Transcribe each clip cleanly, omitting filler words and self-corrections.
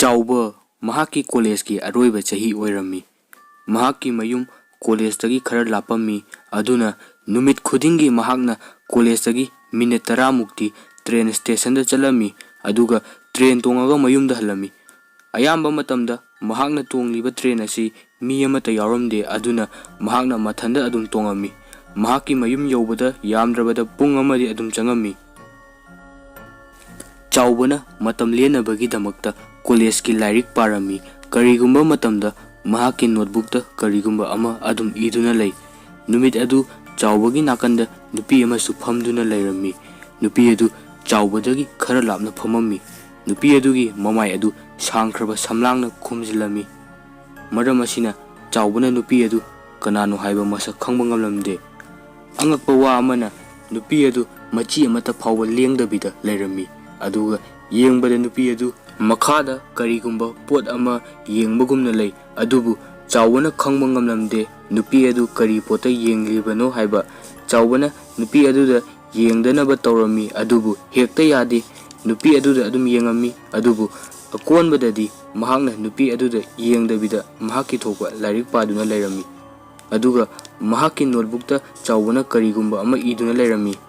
Tongba mahaki college ki aroiba chahi oirami. Mahaki mayum college tagi khara lapami aduna numit khudingi mahakna college tagi minute 10 mukti train station da chalami aduga train tongaga mayum da halami. Ayamba matamda mahakna tongliba train asi mi amata yaramde aduna mahakna mathanda adum tongami. Mahaki mayum yobada yamdrabada pung amadi adum changami. Chaubana matam lenabagi damakta college ki lyric parami karigumba matamda mahaki notebook ta karigumba ama adum iduna lay. Numit adu chaubagi nakanda nupi ama su phamduna layrami. Nupi adu chaubadagi khara lapna phamami. Nupi adugi mamai adu sangkhraba samlangna khumjilami. Maram asina chaubana nupi adu kanano haiba masak khangba ngamlamde. Angakpa wa amana nupi adu machi amata phawba lengdabida layrami. Aduga yengbada nupi adu makhada karigumba pot ama yengbagumna lay adubu chaubana khangba ngamlamde nupi adu kari pota yenglibano haiba chaubana nupi aduda yengdanaba tawrami adubu hekta yade nupi aduda adum yengami adubu akonbadadi mahakna nupi aduda yengdabida mahaki thokwa lyric paduna layrami aduga mahaki notebook ta chaubana karigumba ama iduna layrami.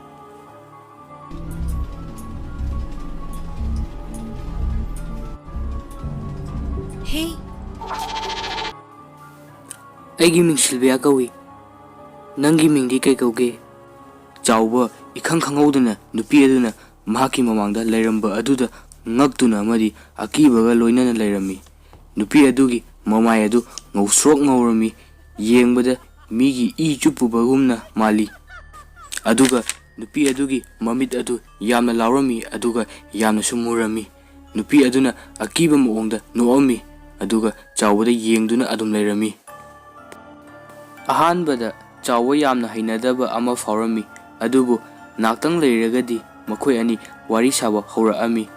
Hey. Aigi ming Silvia kawi. Nangi ming di kai kauge. Chauba ikhang khangauduna nupi aduna mahaki mamangda lairamba aduda ngakduna amadi akibaga loinana lairami. Nupi adugi mamai adu ngausrok ngaurami yengbada migi I chupubagumna mali. Aduga nupi adugi mamit adu yamna laurami aduga yamna sumurami. Nupi aduna akiba moongda noami aduga chaubada yengduna adum lairami. Ahanbada chauba yamna hainadaba ama faurami adubu naktang lairagadi makhoi ani wari saba horaami.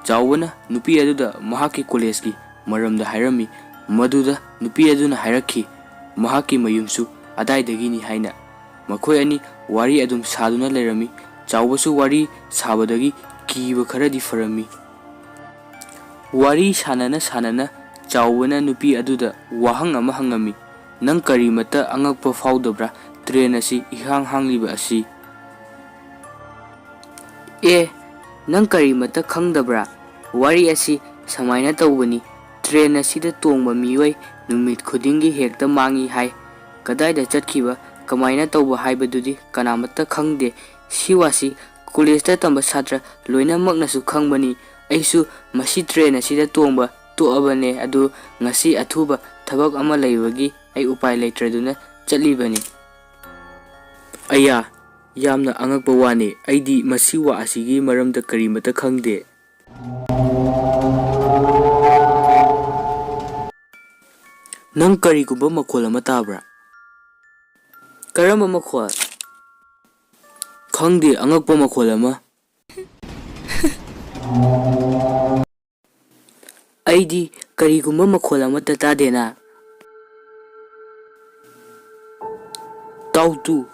Chaubana nupi aduda mahaki college ki maramda hairami maduda nupi aduna hairakhi mahaki mayumsu adaidagini haina makhoi ani wari adum saduna lairami. Chaubasu wari sabadagi kiba kharadi farami. Wari sanana chaubana nupi aduda wahang ama hangami. Nang karimata angakpa faudabra train asi ihang hangliba asi. Nang karimata khangdabra wari asi samaina tawbani train asida tongba miwai numit khudingi hekta mangi hai kadaida chatkhiba kamaina tawba haibadudi kanamata khangde siwasi college ta tamba satra loina maknasu khangbani. Aisu masi train asida tongba toabane adu ngasi athuba thabak ama laibagi ai upai leitraduna chatlibani. Aya yamna angakpa wani aidi masi wa asigi maramda karimata khangde. Nang karigumba makhol ama tabra? Karamba makhol? Khangde angakpa makhol ama. Aidi karigumba makhol amata tadena. Tautu.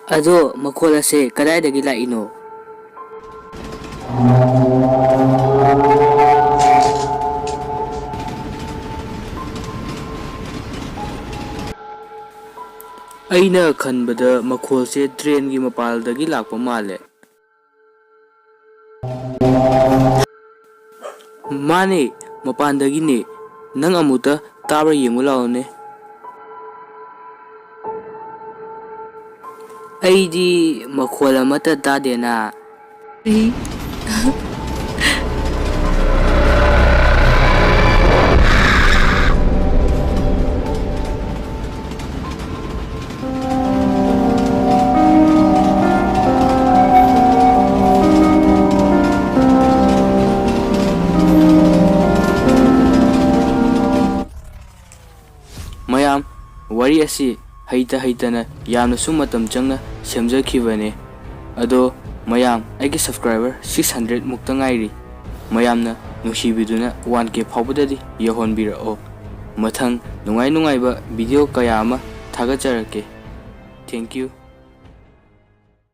Ado makhol ase kadaidagi laino? Aina khanbada makhol se train gi mapaldagi lakpa male. Mane mapandagi ne nang amuta tabra yengu laone. Aidi makhol amata tadena. Mayam wari asi haitana yamna sumatam changna semjakhibane ado mayam aigi subscriber 600 mukta ngairi mayamna nusibiduna 1k phawbadadi yahonbirao mathang nungaiba video kaya ama thagacharake. Thank you.